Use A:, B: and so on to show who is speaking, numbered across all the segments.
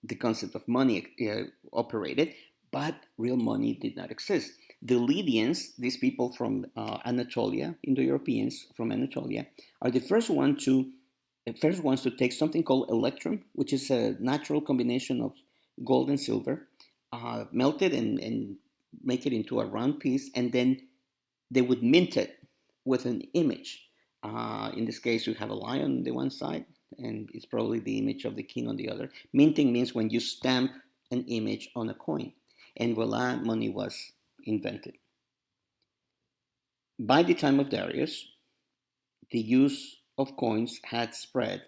A: the concept of money operated, but real money did not exist. The Lydians, these people from Anatolia, Indo-Europeans from Anatolia, are the first ones to take something called electrum, which is a natural combination of gold and silver, melt it and make it into a round piece, and then they would mint it with an image. In this case, you have a lion on the one side, and it's probably the image of the king on the other. Minting means when you stamp an image on a coin, and voila, money was invented. By the time of Darius, the use of coins had spread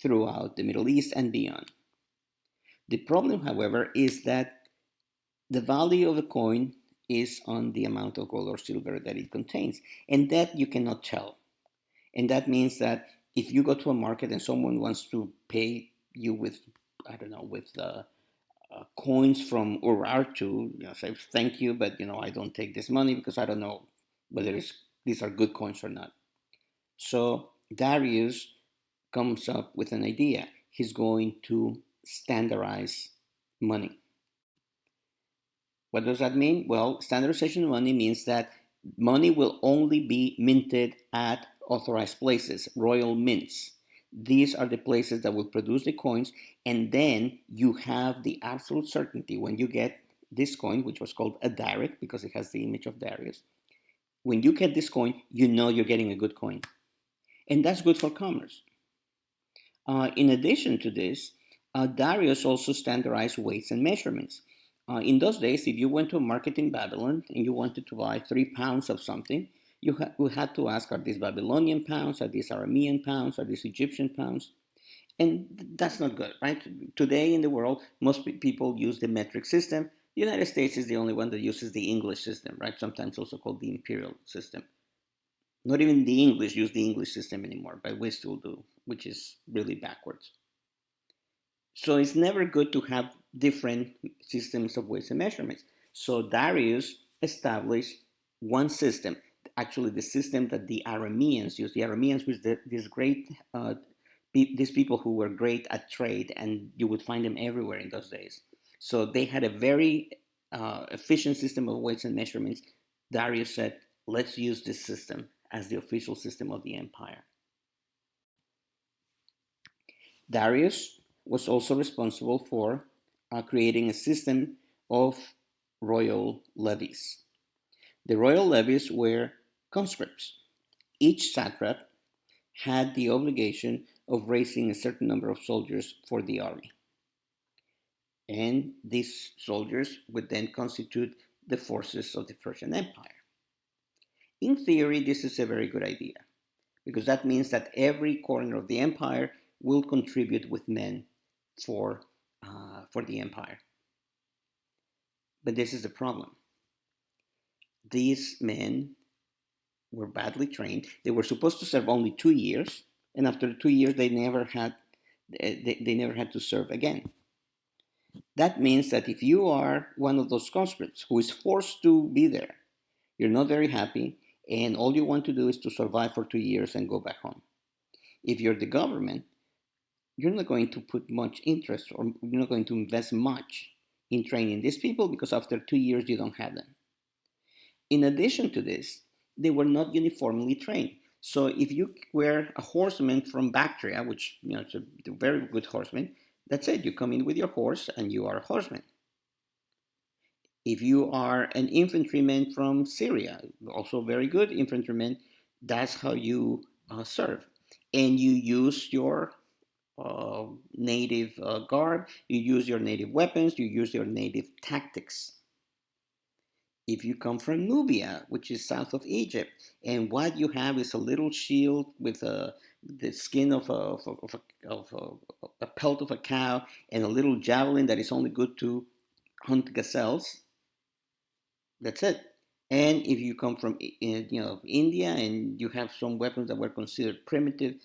A: throughout the Middle East and beyond. The problem, however, is that the value of a coin is on the amount of gold or silver that it contains, and that you cannot tell. And that means that if you go to a market and someone wants to pay you with, I don't know, with coins from Urartu, say thank you, but I don't take this money because I don't know whether these are good coins or not. So Darius comes up with an idea. He's going to standardize money. What does that mean? Well, standardization of money means that money will only be minted at authorized places, royal mints. These are the places that will produce the coins, and then you have the absolute certainty when you get this coin, which was called a direct because it has the image of Darius. When you get this coin, you know you're getting a good coin. And that's good for commerce. In addition to this, Darius also standardized weights and measurements. In those days, if you went to a market in Babylon and you wanted to buy 3 pounds of something, you had to ask, are these Babylonian pounds? Are these Aramean pounds? Are these Egyptian pounds? And that's not good, right? Today in the world, most people use the metric system. The United States is the only one that uses the English system, right? Sometimes also called the imperial system. Not even the English use the English system anymore, but we still do, which is really backwards. So it's never good to have different systems of weights and measurements. So Darius established one system, actually the system that the Arameans used. The Arameans was this great, these people who were great at trade, and you would find them everywhere in those days. So they had a very efficient system of weights and measurements. Darius said, let's use this system as the official system of the empire. Darius was also responsible for creating a system of royal levies. The royal levies were conscripts. Each satrap had the obligation of raising a certain number of soldiers for the army. And these soldiers would then constitute the forces of the Persian Empire. In theory, this is a very good idea because that means that every corner of the empire will contribute with men for the empire. But this is the problem. These men were badly trained. They were supposed to serve only 2 years, and after 2 years, they never had to serve again. That means that if you are one of those conscripts who is forced to be there, you're not very happy, and all you want to do is to survive for 2 years and go back home. If you're the government, you're not going to put much interest or you're not going to invest much in training these people because after 2 years you don't have them. In addition to this, they were not uniformly trained. So if you were a horseman from Bactria, which is a very good horseman, that's it. You come in with your horse and you are a horseman. If you are an infantryman from Syria, also very good infantryman, that's how you serve. And you use your native garb, you use your native weapons, you use your native tactics. If you come from Nubia, which is south of Egypt, and what you have is a little shield with the skin of a pelt of a cow and a little javelin that is only good to hunt gazelles, that's it. And if you come from India and you have some weapons that were considered primitive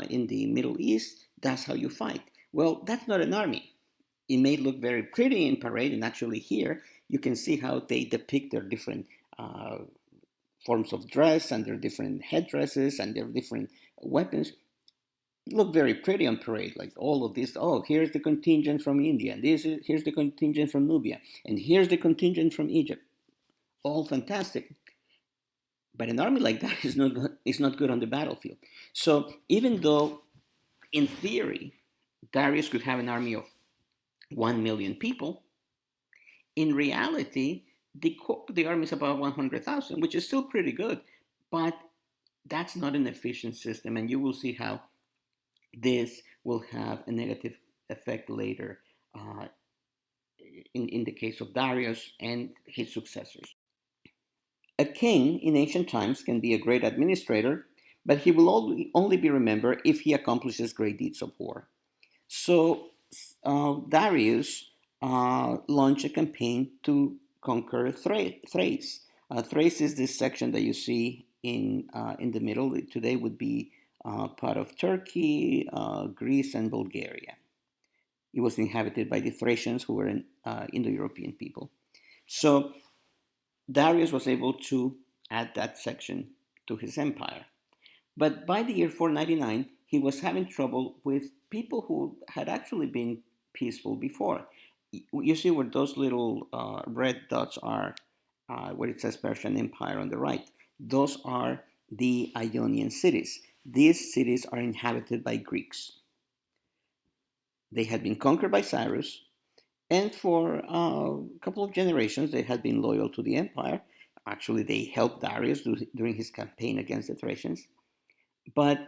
A: in the Middle East, that's how you fight. Well, that's not an army. It may look very pretty in parade, and actually here you can see how they depict their different forms of dress and their different headdresses and their different weapons. look very pretty on parade, like all of this. Oh, here's the contingent from India, and here's the contingent from Nubia, and here's the contingent from Egypt. All fantastic. But an army like that is not good on the battlefield. So even though in theory Darius could have an army of 1 million people, in reality the army is about 100,000, which is still pretty good, but that's not an efficient system, and you will see how this will have a negative effect later uh, in the case of Darius and his successors. A king in ancient times can be a great administrator, but he will only be remembered if he accomplishes great deeds of war. So Darius launched a campaign to conquer Thrace. Thrace is this section that you see in the middle. Today would be part of Turkey, Greece, and Bulgaria. It was inhabited by the Thracians, who were Indo-European people. So Darius was able to add that section to his empire. But by the year 499, he was having trouble with people who had actually been peaceful before. You see where those little red dots are, where it says Persian Empire on the right. Those are the Ionian cities. These cities are inhabited by Greeks. They had been conquered by Cyrus, and for a couple of generations, they had been loyal to the empire. Actually, they helped Darius during his campaign against the Thracians. But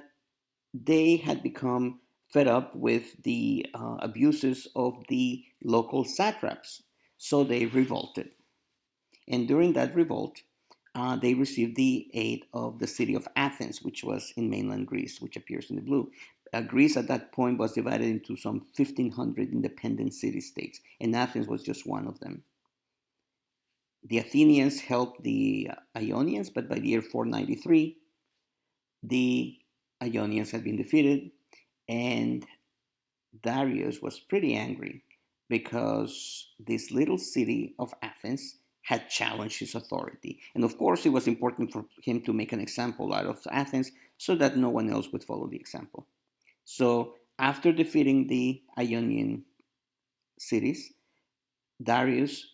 A: they had become fed up with the abuses of the local satraps. So they revolted. And during that revolt, they received the aid of the city of Athens, which was in mainland Greece, which appears in the blue. Greece at that point was divided into some 1,500 independent city states, and Athens was just one of them. The Athenians helped the Ionians, but by the year 493, the Ionians had been defeated, and Darius was pretty angry because this little city of Athens had challenged his authority. And of course, it was important for him to make an example out of Athens so that no one else would follow the example. So, after defeating the Ionian cities, Darius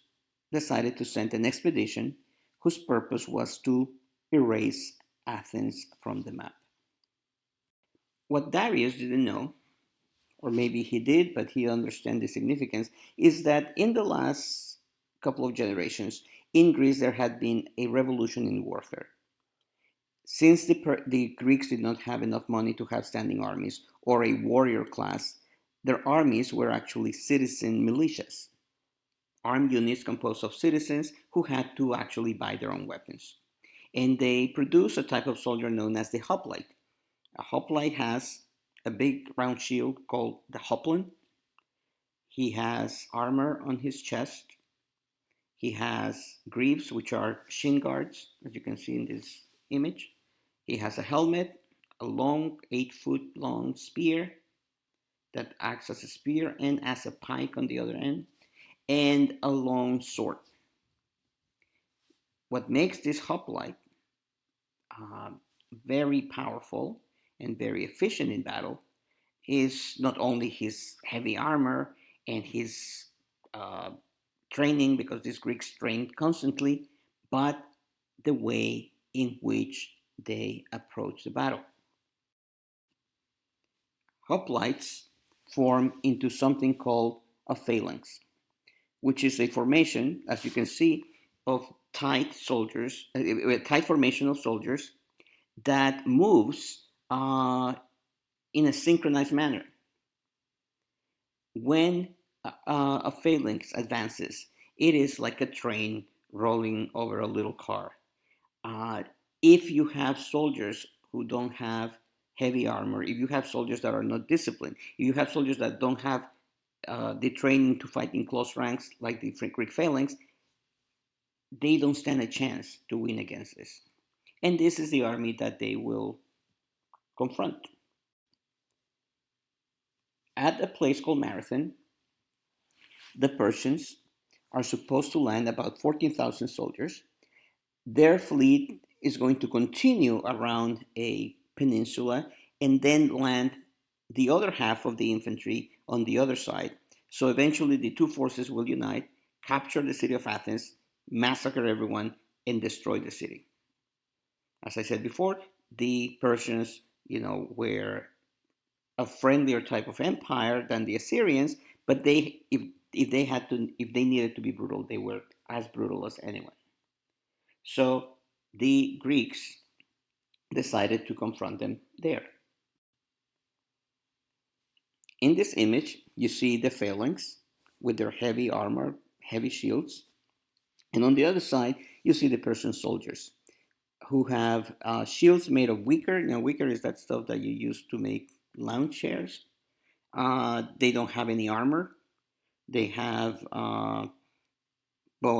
A: decided to send an expedition whose purpose was to erase Athens from the map. What Darius didn't know, or maybe he did, but he understood the significance, is that in the last couple of generations in Greece there had been a revolution in warfare. Since the Greeks did not have enough money to have standing armies or a warrior class, their armies were actually citizen militias, armed units composed of citizens who had to actually buy their own weapons. And they produce a type of soldier known as the hoplite. A hoplite has a big round shield called the hoplon. He has armor on his chest. He has greaves, which are shin guards, as you can see in this image. He has a helmet, a long 8-foot long spear that acts as a spear and as a pike on the other end, and a long sword. What makes this hoplite uh, very powerful and very efficient in battle is not only his heavy armor and his uh, training, because these Greeks trained constantly, but the way in which they approach the battle. Hoplites form into something called a phalanx, which is a formation, as you can see, of tight soldiers, a tight formation of soldiers that moves in a synchronized manner. When a phalanx advances, it is like a train rolling over a little car. Uh, if you have soldiers who don't have heavy armor, if you have soldiers that are not disciplined, if you have soldiers that don't have the training to fight in close ranks like the Greek phalanx, they don't stand a chance to win against this. And this is the army that they will confront. At a place called Marathon, the Persians are supposed to land about 14,000 soldiers. Their fleet is going to continue around a peninsula and then land the other half of the infantry on the other side. So eventually the two forces will unite, capture the city of Athens, massacre everyone, and destroy the city. As I said before, the Persians, were a friendlier type of empire than the Assyrians, but if they needed to be brutal, they were as brutal as anyone. So the Greeks decided to confront them there. In this image, you see the phalanx with their heavy armor, heavy shields, and on the other side, you see the Persian soldiers who have shields made of wicker. Wicker is that stuff that you use to make lounge chairs. They don't have any armor. They have bow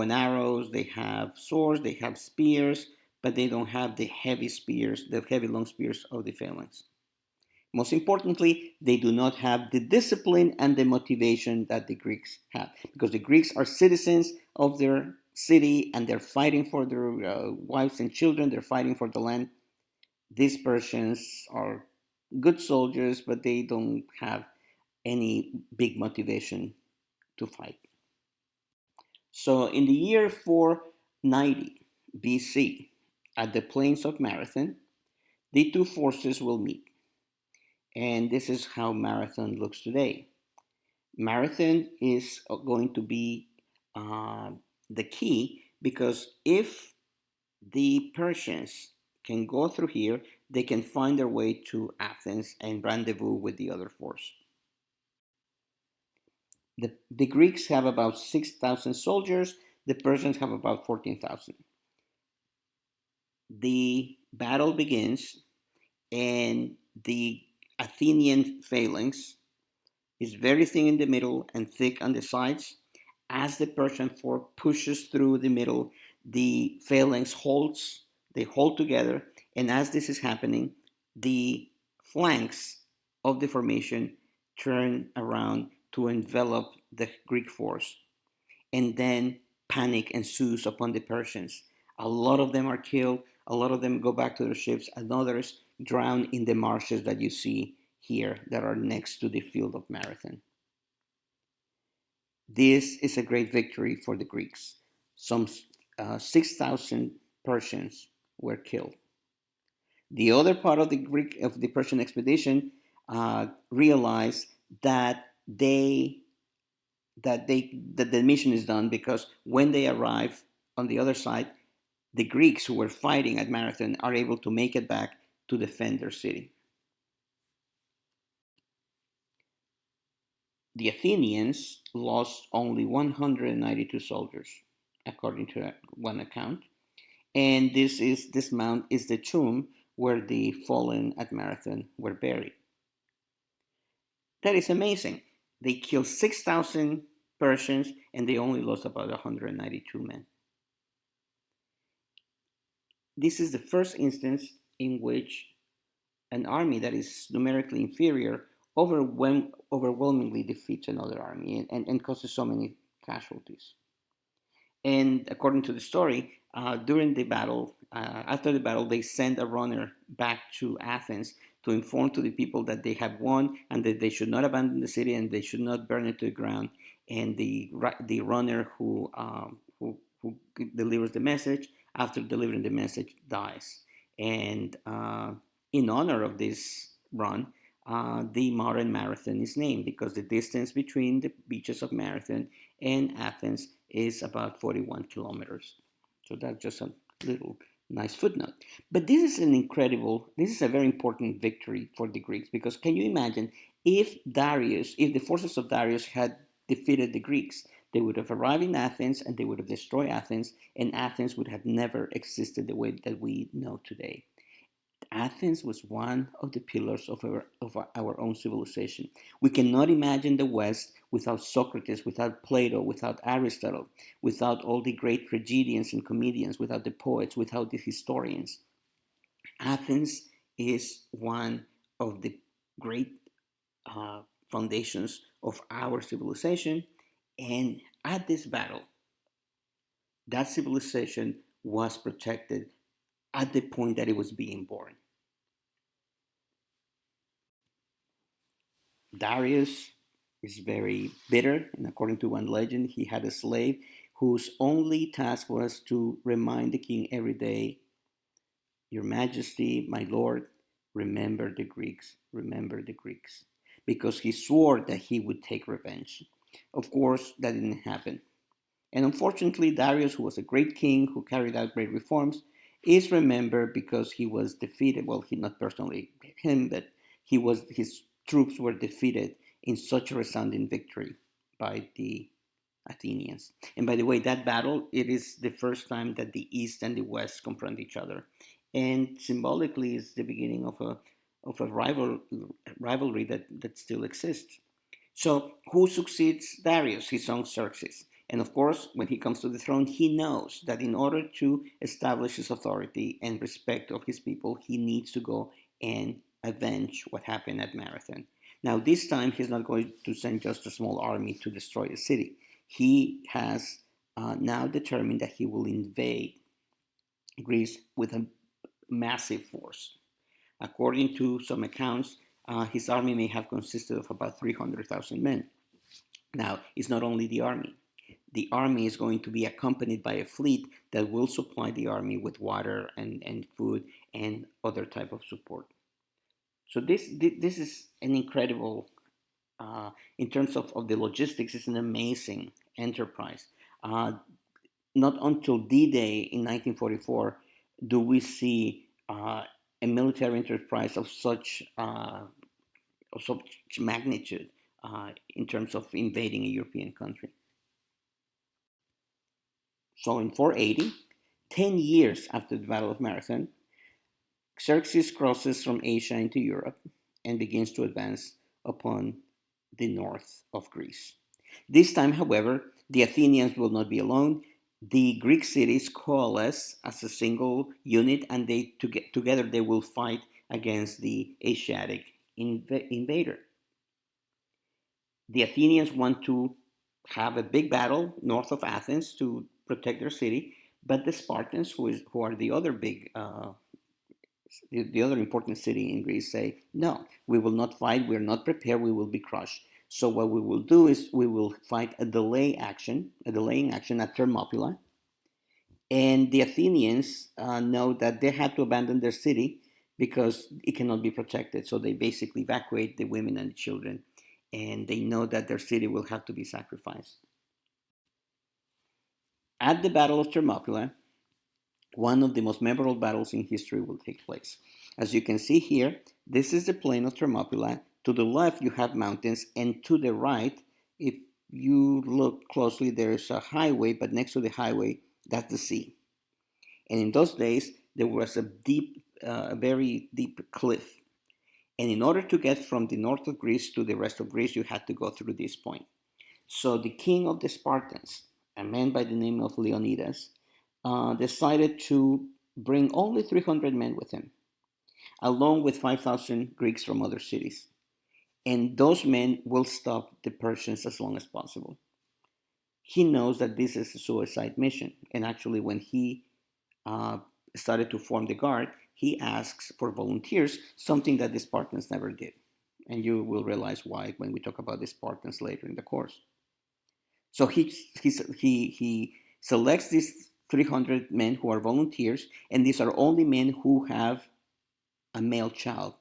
A: and arrows. They have swords. They have spears, but they don't have the heavy spears, the heavy long spears of the phalanx. Most importantly, they do not have the discipline and the motivation that the Greeks have, because the Greeks are citizens of their city and they're fighting for their wives and children, they're fighting for the land. These Persians are good soldiers, but they don't have any big motivation to fight. So in the year 490 BC, at the plains of Marathon, the two forces will meet. And this is how Marathon looks today. Marathon is going to be the key, because if the Persians can go through here, they can find their way to Athens and rendezvous with the other force. The Greeks have about 6,000 soldiers, the Persians have about 14,000. The battle begins, and the Athenian phalanx is very thin in the middle and thick on the sides. As the Persian force pushes through the middle, the phalanx holds, they hold together, and as this is happening, the flanks of the formation turn around to envelop the Greek force, and then panic ensues upon the Persians. A lot of them are killed, a lot of them go back to their ships, and others drown in the marshes that you see here that are next to the field of Marathon. This is a great victory for the Greeks. Some 6,000 Persians were killed. The other part of the Persian expedition realized that that the mission is done, because when they arrive on the other side, the Greeks who were fighting at Marathon are able to make it back to defend their city. The Athenians lost only 192 soldiers, according to one account, and this mound is the tomb where the fallen at Marathon were buried. That is amazing. They killed 6,000 Persians and they only lost about 192 men. This is the first instance in which an army that is numerically inferior overwhelmingly defeats another army and causes so many casualties. And according to the story, during the battle, after the battle, they sent a runner back to Athens to inform to the people that they have won and that they should not abandon the city and they should not burn it to the ground. And the runner who delivers the message, after delivering the message, dies. And in honor of this run, the modern Marathon is named, because the distance between the beaches of Marathon and Athens is about 41 kilometers. So that's just a little nice footnote. But this is a very important victory for the Greeks, because can you imagine if the forces of Darius had defeated the Greeks? They would have arrived in Athens and they would have destroyed Athens, and Athens would have never existed the way that we know today. Athens was one of the pillars of our own civilization. We cannot imagine the West without Socrates, without Plato, without Aristotle, without all the great tragedians and comedians, without the poets, without the historians. Athens is one of the great foundations of our civilization, and at this battle, that civilization was protected at the point that it was being born. Darius is very bitter, and according to one legend, he had a slave whose only task was to remind the king every day, "Your Majesty, my Lord, remember the Greeks, remember the Greeks," because he swore that he would take revenge. Of course, that didn't happen. And unfortunately, Darius, who was a great king who carried out great reforms, is remembered because he was defeated. Well, he not personally him, but his troops were defeated in such a resounding victory by the Athenians. And by the way, that battle, it is the first time that the East and the West confront each other, and symbolically is the beginning of a rivalry that still exists. So, who succeeds Darius? His son Xerxes. And of course, when he comes to the throne, he knows that in order to establish his authority and respect of his people, he needs to go and avenge what happened at Marathon. Now, this time, he's not going to send just a small army to destroy the city. He has now determined that he will invade Greece with a massive force. According to some accounts, his army may have consisted of about 300,000 men. Now, it's not only the army. The army is going to be accompanied by a fleet that will supply the army with water and food and other type of support. So this is an incredible, in terms of the logistics, it's an amazing enterprise. Uh, Not until D-Day in 1944 do we see a military enterprise of such magnitude in terms of invading a European country. So in 480, 10 years after the Battle of Marathon, Xerxes crosses from Asia into Europe and begins to advance upon the north of Greece. This time, however, the Athenians will not be alone. The Greek cities coalesce as a single unit, and together they will fight against the Asiatic invader. The Athenians want to have a big battle north of Athens to protect their city, but the Spartans, who are the other the other important city in Greece, say, "No, we will not fight. We are not prepared. We will be crushed." So what we will do is we will fight a delaying action at Thermopylae, and the Athenians know that they have to abandon their city because it cannot be protected. So they basically evacuate the women and the children, and they know that their city will have to be sacrificed. At the Battle of Thermopylae, one of the most memorable battles in history will take place. As you can see here, this is the plain of Thermopylae. To the left, you have mountains, and to the right, if you look closely, there's a highway, but next to the highway, that's the sea. And in those days, there was a very deep cliff. And in order to get from the north of Greece to the rest of Greece, you had to go through this point. So the king of the Spartans, a man by the name of Leonidas, decided to bring only 300 men with him, along with 5,000 Greeks from other cities. And those men will stop the Persians as long as possible. He knows that this is a suicide mission. And actually, when he uh, started to form the guard, he asks for volunteers, something that the Spartans never did. And you will realize why when we talk about the Spartans later in the course. So he selects these 300 men who are volunteers, and these are only men who have a male child.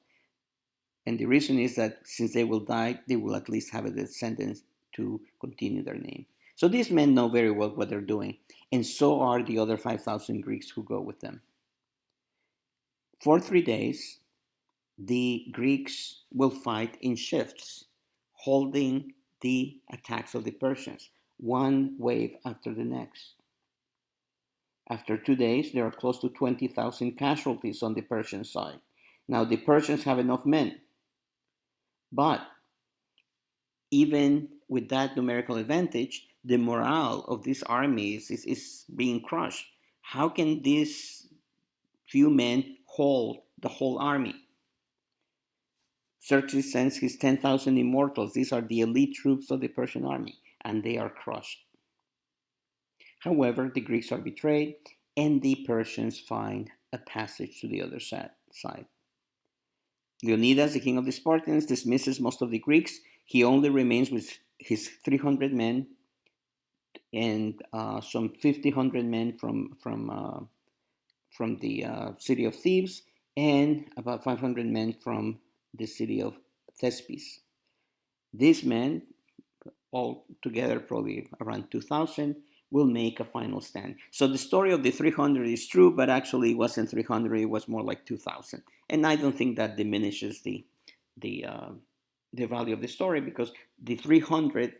A: And the reason is that since they will die, they will at least have a descendant to continue their name. So these men know very well what they're doing, and so are the other 5,000 Greeks who go with them. For 3 days, the Greeks will fight in shifts, holding the attacks of the Persians, one wave after the next. After 2 days, there are close to 20,000 casualties on the Persian side. Now, the Persians have enough men, but even with that numerical advantage, the morale of these armies is being crushed. How can these few men hold the whole army? Xerxes sends his 10,000 immortals. These are the elite troops of the Persian army, and they are crushed. However, the Greeks are betrayed, and the Persians find a passage to the other side. Leonidas, the king of the Spartans, dismisses most of the Greeks. He only remains with his 300 men and some 50 men from the city of Thebes and about 500 men from the city of Thespis. These men, all together probably around 2,000, will make a final stand. So the story of the 300 is true, but actually it wasn't 300; it was more like 2,000. And I don't think that diminishes the uh, the value of the story because the 300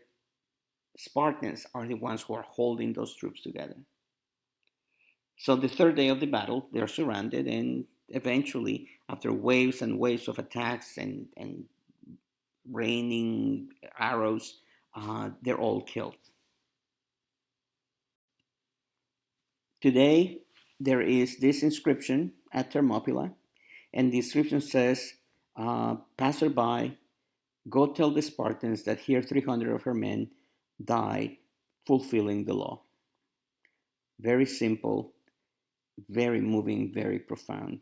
A: Spartans are the ones who are holding those troops together. So the third day of the battle, they're surrounded, and eventually, after waves and waves of attacks and raining arrows, they're all killed. Today, there is this inscription at Thermopylae, and the inscription says, "Passerby, go tell the Spartans that here 300 of her men died fulfilling the law." Very simple, very moving, very profound.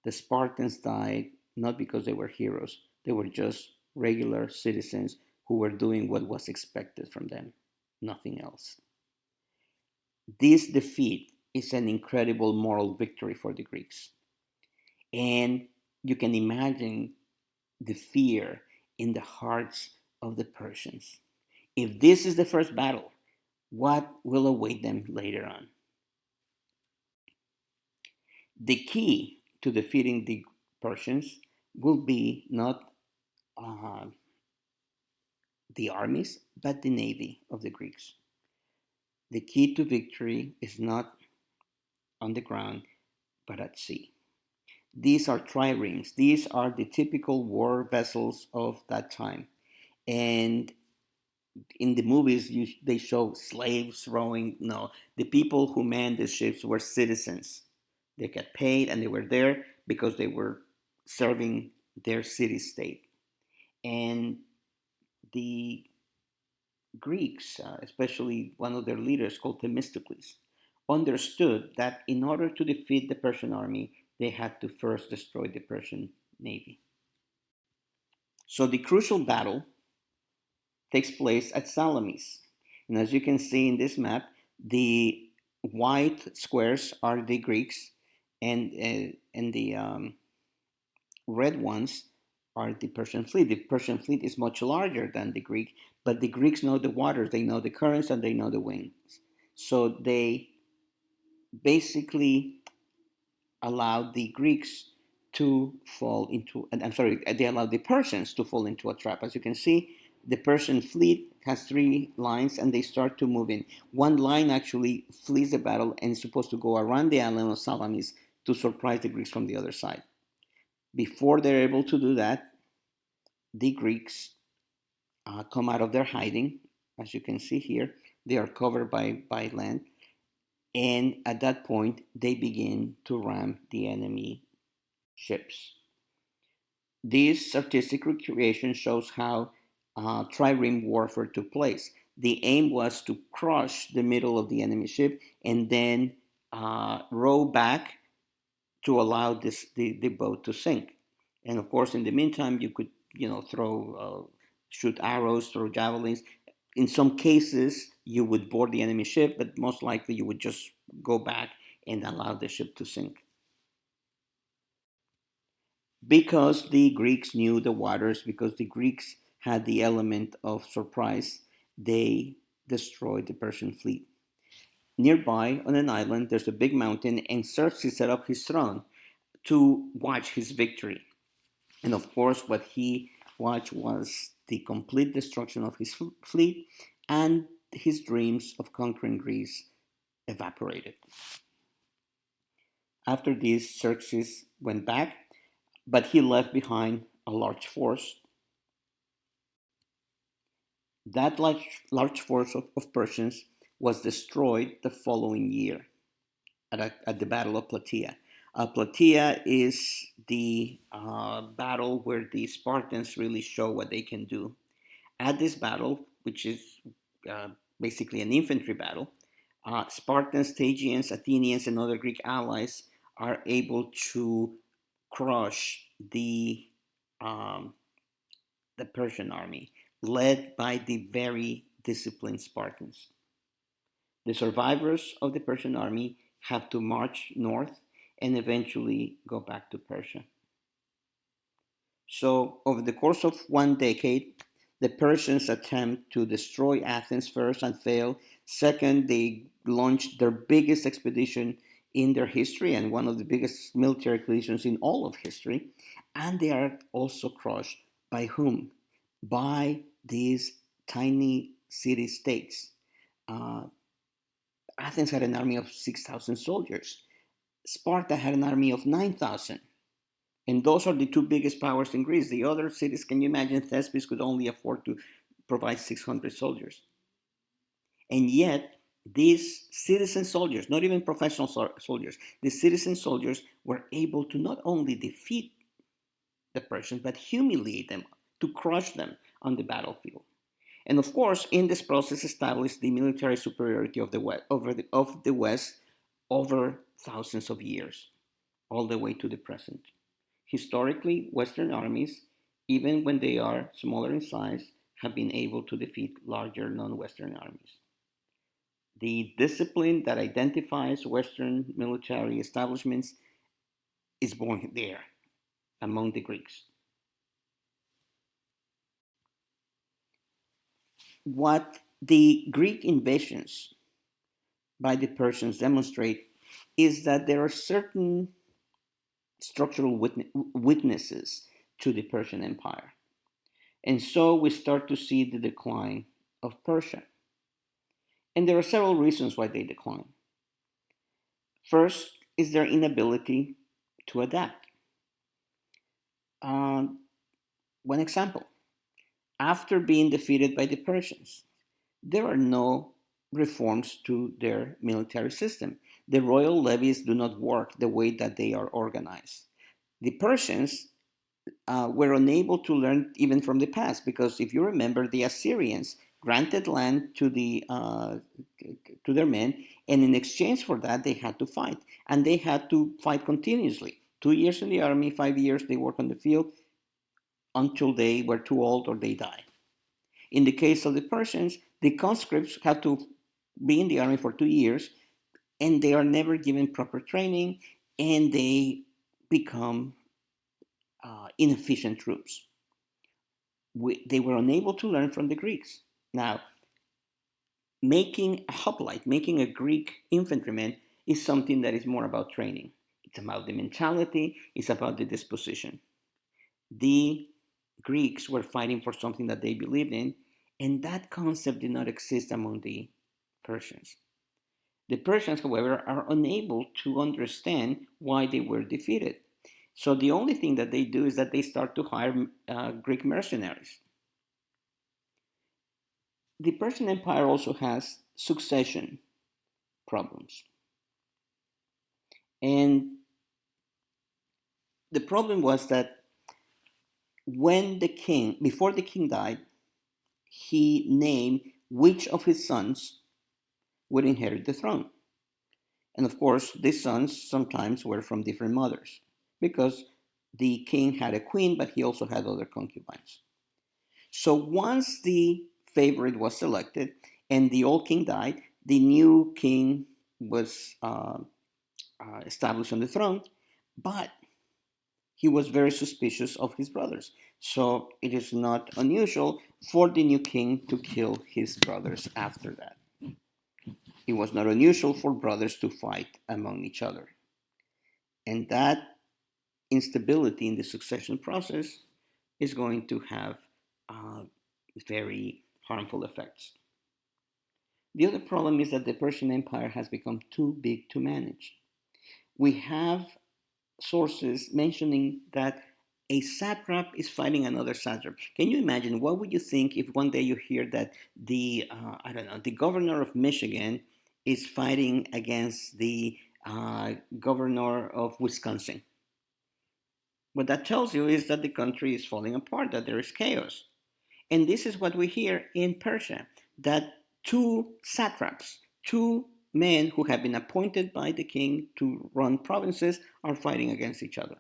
A: The Spartans died not because they were heroes, they were just regular citizens who were doing what was expected from them, nothing else. This defeat is an incredible moral victory for the Greeks. And you can imagine the fear in the hearts of the Persians. If this is the first battle, what will await them later on? The key to defeating the Persians will be not uh, the armies, but the navy of the Greeks. The key to victory is not on the ground, but at sea. These are triremes. These are the typical war vessels of that time. And in the movies, they show slaves rowing. No, the people who manned the ships were citizens. They got paid and they were there because they were serving their city state. And the Greeks, especially one of their leaders called Themistocles, understood that in order to defeat the Persian army, they had to first destroy the Persian navy. So the crucial battle takes place at Salamis. And as you can see in this map, the white squares are the Greeks, and the red ones are the Persian fleet. The Persian fleet is much larger than the Greek, but the Greeks know the waters, they know the currents, and they know the winds. So they basically allowed the Greeks to fall into, I'm sorry, they allowed the Persians to fall into a trap. As you can see, the Persian fleet has three lines and they start to move in. One line actually flees the battle and is supposed to go around the island of Salamis to surprise the Greeks from the other side. Before they're able to do that, the Greeks come out of their hiding. As you can see here, they are covered by land. And at that point, they begin to ram the enemy ships. This artistic recreation shows how trireme warfare took place. The aim was to crush the middle of the enemy ship and then row back to allow the boat to sink. And of course, in the meantime, you could shoot arrows, throw javelins. In some cases, you would board the enemy ship, but most likely you would just go back and allow the ship to sink. Because the Greeks knew the waters, because the Greeks had the element of surprise, they destroyed the Persian fleet. Nearby, on an island, there's a big mountain, and Xerxes set up his throne to watch his victory. And of course, what he watched was the complete destruction of his fleet, and his dreams of conquering Greece evaporated. After this, Xerxes went back, but he left behind a large force. That large force of Persians was destroyed the following year at the Battle of Plataea. Plataea is the battle where the Spartans really show what they can do. At this battle, which is uh, basically an infantry battle, Spartans, Stygians, Athenians, and other Greek allies are able to crush um, the Persian army, led by the very disciplined Spartans. The survivors of the Persian army have to march north and eventually go back to Persia. So, over the course of 1 decade, the Persians attempt to destroy Athens first and fail. Second, they launched their biggest expedition in their history and one of the biggest military expeditions in all of history. And they are also crushed by whom? By these tiny city states. Uh, Athens had an army of 6,000 soldiers. Sparta had an army of 9,000. And those are the two biggest powers in Greece. The other cities, can you imagine, Thespis could only afford to provide 600 soldiers. And yet, these citizen soldiers, not even professional soldiers, the citizen soldiers were able to not only defeat the Persians, but humiliate them, to crush them on the battlefield. And of course, in this process, established the military superiority of the West over thousands of years, all the way to the present. Historically, Western armies, even when they are smaller in size, have been able to defeat larger non-Western armies. The discipline that identifies Western military establishments is born there, among the Greeks. What the Greek invasions by the Persians demonstrate is that there are certain structural weaknesses to the Persian Empire. And so we start to see the decline of Persia. And there are several reasons why they decline. First is their inability to adapt. One example, after being defeated by the Persians, there are no reforms to their military system. The royal levies do not work the way that they are organized. The Persians were unable to learn even from the past, because if you remember, the Assyrians granted land to their men, and in exchange for that, they had to fight, and they had to fight continuously. 2 years in the army, 5 years they work on the field until they were too old or they died. In the case of the Persians, the conscripts had to be in the army for 2 years, and they are never given proper training, and they become inefficient troops. They were unable to learn from the Greeks. Now, making a hoplite, making a Greek infantryman, is something that is more about training. It's about the mentality, it's about the disposition. The Greeks were fighting for something that they believed in, and that concept did not exist among the Persians. The Persians, however, are unable to understand why they were defeated. So the only thing that they do is that they start to hire Greek mercenaries. The Persian Empire also has succession problems. And the problem was that before the king died, he named which of his sons would inherit the throne. And of course, these sons sometimes were from different mothers, because the king had a queen, but he also had other concubines. So once the favorite was selected and the old king died, the new king was established on the throne, but he was very suspicious of his brothers. So it is not unusual for the new king to kill his brothers after that. It was not unusual for brothers to fight among each other. And that instability in the succession process is going to have very harmful effects. The other problem is that the Persian Empire has become too big to manage. We have sources mentioning that a satrap is fighting another satrap. Can you imagine? What would you think if one day you hear that the governor of Michigan is fighting against the governor of Wisconsin? What that tells you is that the country is falling apart, that there is chaos. And this is what we hear in Persia, that two satraps, two men who have been appointed by the king to run provinces, are fighting against each other.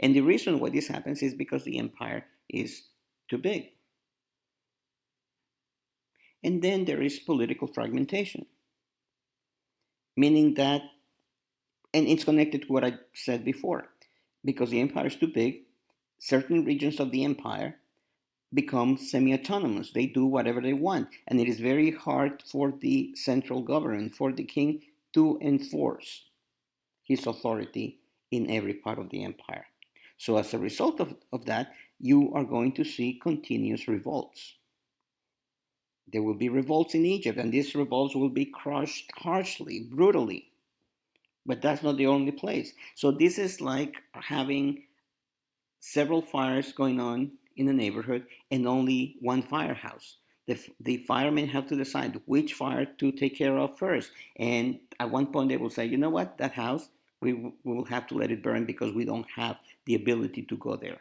A: And the reason why this happens is because the empire is too big. And then there is political fragmentation, meaning that, and it's connected to what I said before, because the empire is too big, certain regions of the empire become semi autonomous. They do whatever they want. And it is very hard for the central government, for the king, to enforce his authority in every part of the empire. So, as a result of that, you are going to see continuous revolts. There will be revolts in Egypt, and these revolts will be crushed harshly, brutally. But that's not the only place. So, this is like having several fires going on in the neighborhood and only one firehouse. The firemen have to decide which fire to take care of first. And at one point, they will say, you know what, that house, we will have to let it burn because we don't have the ability to go there.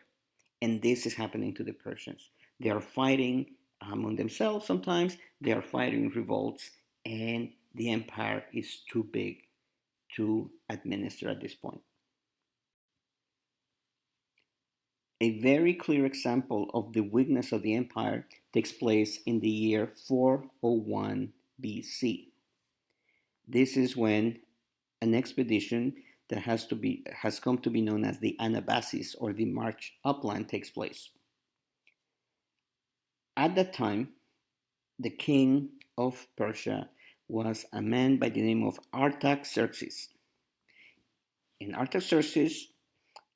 A: And this is happening to the Persians. They are fighting among themselves sometimes, they are fighting revolts, and the empire is too big to administer at this point. A very clear example of the weakness of the empire takes place in the year 401 BC. This is when an expedition that has come to be known as the Anabasis, or the March Upland, takes place. At that time, the king of Persia was a man by the name of Artaxerxes. And Artaxerxes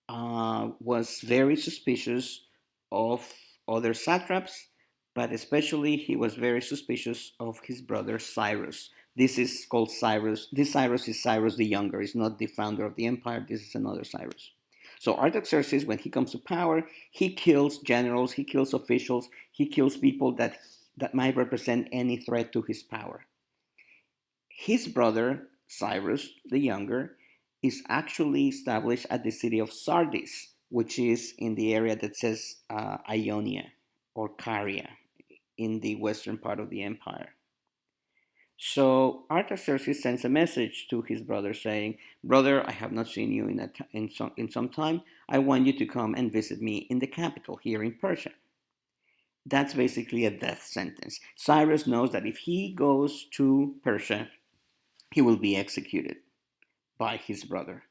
A: was very suspicious of other satraps, but especially he was very suspicious of his brother Cyrus. This is called Cyrus. This Cyrus is Cyrus the Younger. He's not the founder of the empire. This is another Cyrus. So Artaxerxes, when he comes to power, he kills generals, he kills officials, he kills people that might represent any threat to his power. His brother, Cyrus the Younger, is actually established at the city of Sardis, which is in the area that says Ionia or Caria in the western part of the empire. So Artaxerxes sends a message to his brother saying, brother, I have not seen you in some time. I want you to come and visit me in the capital here in Persia. That's basically a death sentence. Cyrus knows that if he goes to Persia, he will be executed by his brother.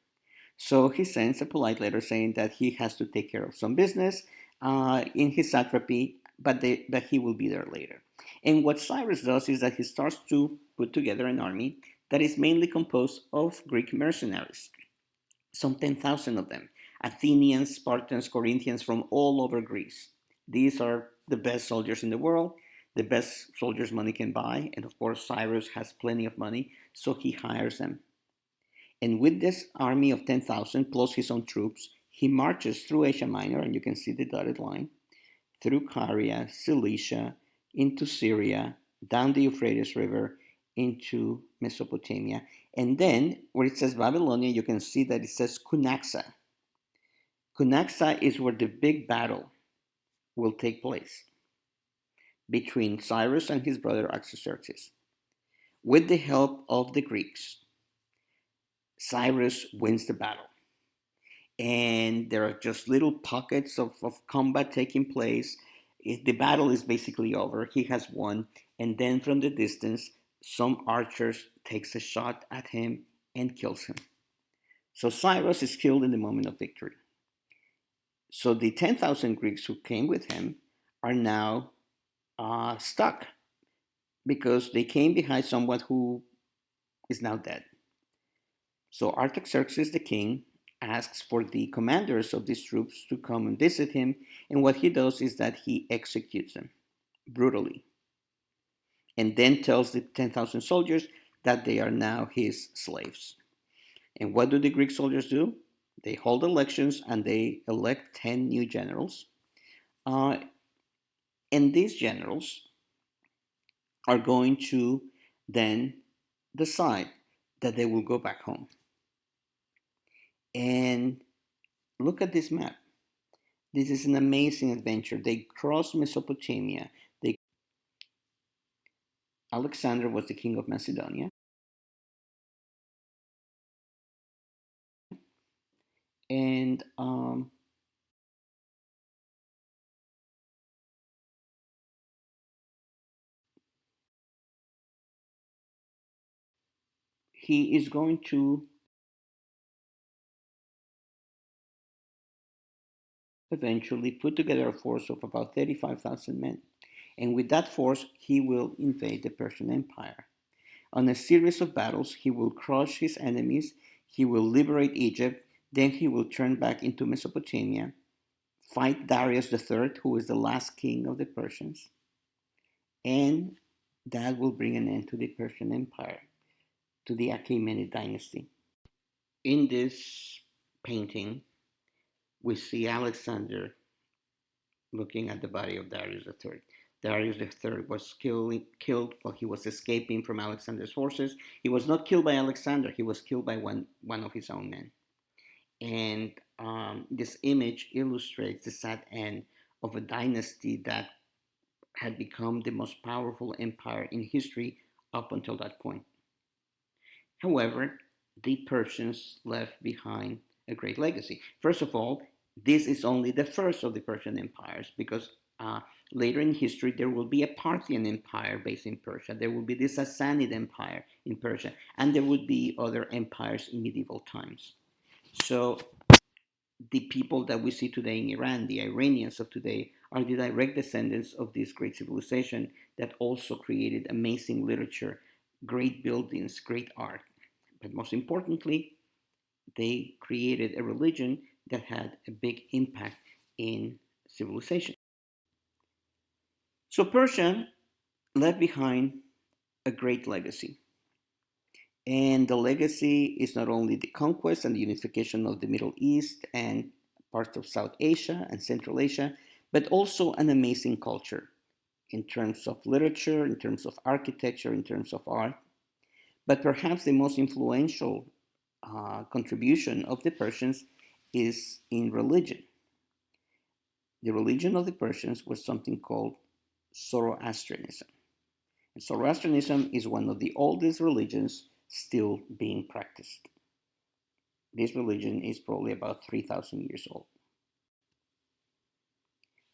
A: So he sends a polite letter saying that he has to take care of some business in his satrapy, but he will be there later. And what Cyrus does is that he starts to put together an army that is mainly composed of Greek mercenaries, some 10,000 of them, Athenians, Spartans, Corinthians from all over Greece. These are the best soldiers in the world, the best soldiers money can buy, and of course Cyrus has plenty of money, so he hires them. And with this army of 10,000 plus his own troops, he marches through Asia Minor, and you can see the dotted line, through Caria, Cilicia, into Syria, down the Euphrates River, into Mesopotamia. And then, where it says Babylonia, you can see that it says Cunaxa. Cunaxa is where the big battle will take place between Cyrus and his brother Artaxerxes. With the help of the Greeks, Cyrus wins the battle. And there are just little pockets of combat taking place. The battle is basically over. He has won. And then from the distance, some archers takes a shot at him and kills him. So Cyrus is killed in the moment of victory. So the 10,000 Greeks who came with him are now stuck because they came behind someone who is now dead. So Artaxerxes the king asks for the commanders of these troops to come and visit him, and what he does is that he executes them brutally, and then tells the 10,000 soldiers that they are now his slaves. And what do the Greek soldiers do? They hold elections and they elect 10 new generals. And these generals are going to then decide that they will go back home. And look at this map. This is an amazing adventure. They cross Mesopotamia. Alexander was the king of Macedonia. And he is going to eventually put together a force of about 35,000 men. And with that force, he will invade the Persian Empire. On a series of battles, he will crush his enemies, he will liberate Egypt, then he will turn back into Mesopotamia, fight Darius III, who is the last king of the Persians, and that will bring an end to the Persian Empire, to the Achaemenid dynasty. In this painting, we see Alexander looking at the body of Darius III. Darius III was killed while he was escaping from Alexander's forces. He was not killed by Alexander, he was killed by one of his own men. And this image illustrates the sad end of a dynasty that had become the most powerful empire in history up until that point. However, the Persians left behind a great legacy. First of all, this is only the first of the Persian empires because later in history there will be a Parthian empire based in Persia, there will be the Sassanid empire in Persia, and there would be other empires in medieval times. So the people that we see today in Iran, the Iranians of today, are the direct descendants of this great civilization that also created amazing literature, great buildings, great art. But most importantly, they created a religion that had a big impact in civilization. So Persia left behind a great legacy. And the legacy is not only the conquest and the unification of the Middle East and parts of South Asia and Central Asia, but also an amazing culture in terms of literature, in terms of architecture, in terms of art. But perhaps the most influential contribution of the Persians is in religion. The religion of the Persians was something called Zoroastrianism. And Zoroastrianism is one of the oldest religions still being practiced. This religion is probably about 3,000 years old.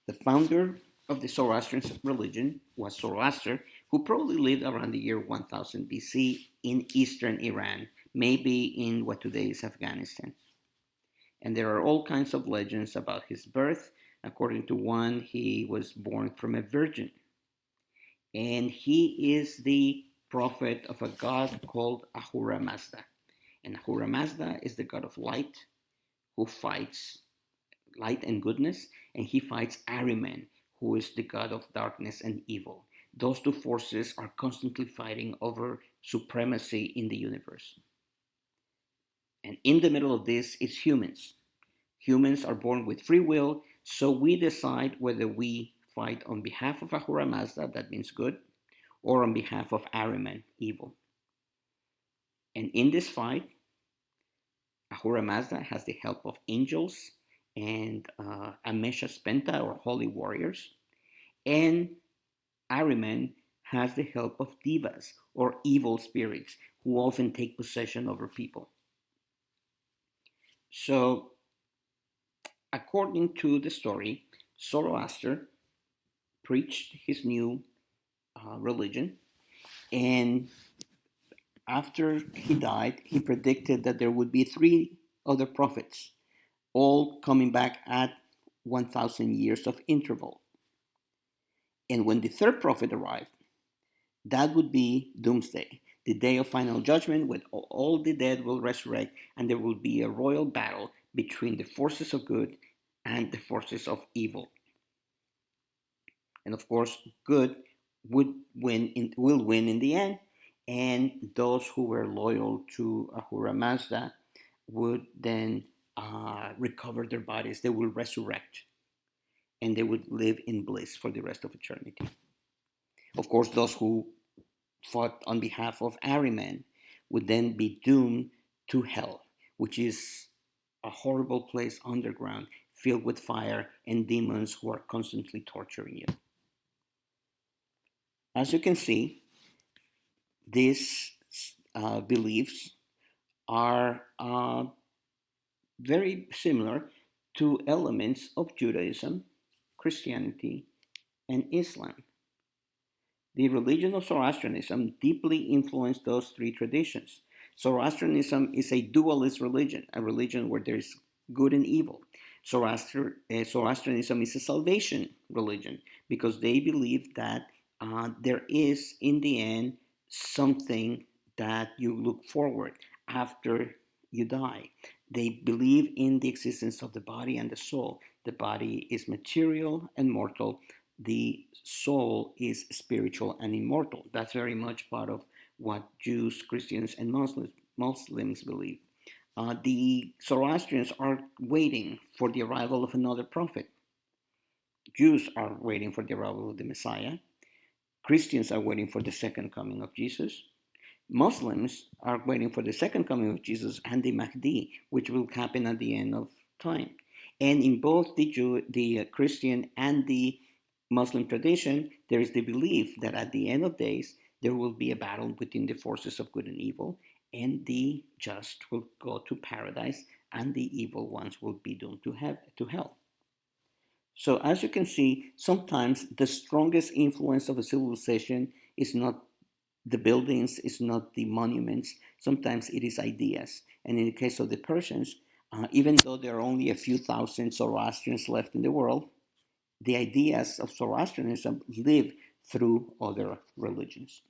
A: The founder of the Zoroastrian religion was Zoroaster, who probably lived around the year 1000 BC in eastern Iran, maybe in what today is Afghanistan. And there are all kinds of legends about his birth. According to one, he was born from a virgin. And he is the prophet of a god called Ahura Mazda. And Ahura Mazda is the god of light who fights light and goodness, and he fights Ahriman, who is the god of darkness and evil. Those two forces are constantly fighting over supremacy in the universe. And in the middle of this is humans. Humans are born with free will, so we decide whether we fight on behalf of Ahura Mazda, that means good, or on behalf of Ahriman, evil. And in this fight, Ahura Mazda has the help of angels and Amesha Spenta, or holy warriors, and Ahriman has the help of devas, or evil spirits, who often take possession over people. So, according to the story, Zoroaster preached his new religion, and after he died, he predicted that there would be 3 other prophets, all coming back at 1,000 years of interval. And when the third prophet arrived, that would be Doomsday, the day of final judgment, when all the dead will resurrect, and there will be a royal battle between the forces of good and the forces of evil. And of course, good will win in the end, and those who were loyal to Ahura Mazda would then recover their bodies. They will resurrect, and they would live in bliss for the rest of eternity. Of course, those who fought on behalf of Ahriman would then be doomed to hell, which is a horrible place underground, filled with fire and demons who are constantly torturing you. As you can see, these beliefs are very similar to elements of Judaism, Christianity, and Islam. The religion of Zoroastrianism deeply influenced those 3 traditions. Zoroastrianism is a dualist religion, a religion where there is good and evil. Zoroastrianism is a salvation religion because they believe that there is, in the end, something that you look forward after you die. They believe in the existence of the body and the soul. The body is material and mortal. The soul is spiritual and immortal. That's very much part of what Jews, Christians, and Muslims believe. The Zoroastrians are waiting for the arrival of another prophet. Jews are waiting for the arrival of the Messiah. Christians are waiting for the second coming of Jesus. Muslims are waiting for the second coming of Jesus and the Mahdi, which will happen at the end of time. And in both the Christian and the Muslim tradition, there is the belief that at the end of days, there will be a battle between the forces of good and evil, and the just will go to paradise, and the evil ones will be doomed to hell. So, as you can see, sometimes the strongest influence of a civilization is not the buildings, it's not the monuments. Sometimes it is ideas. And in the case of the Persians, even though there are only a few thousand Zoroastrians left in the world, the ideas of Zoroastrianism live through other religions.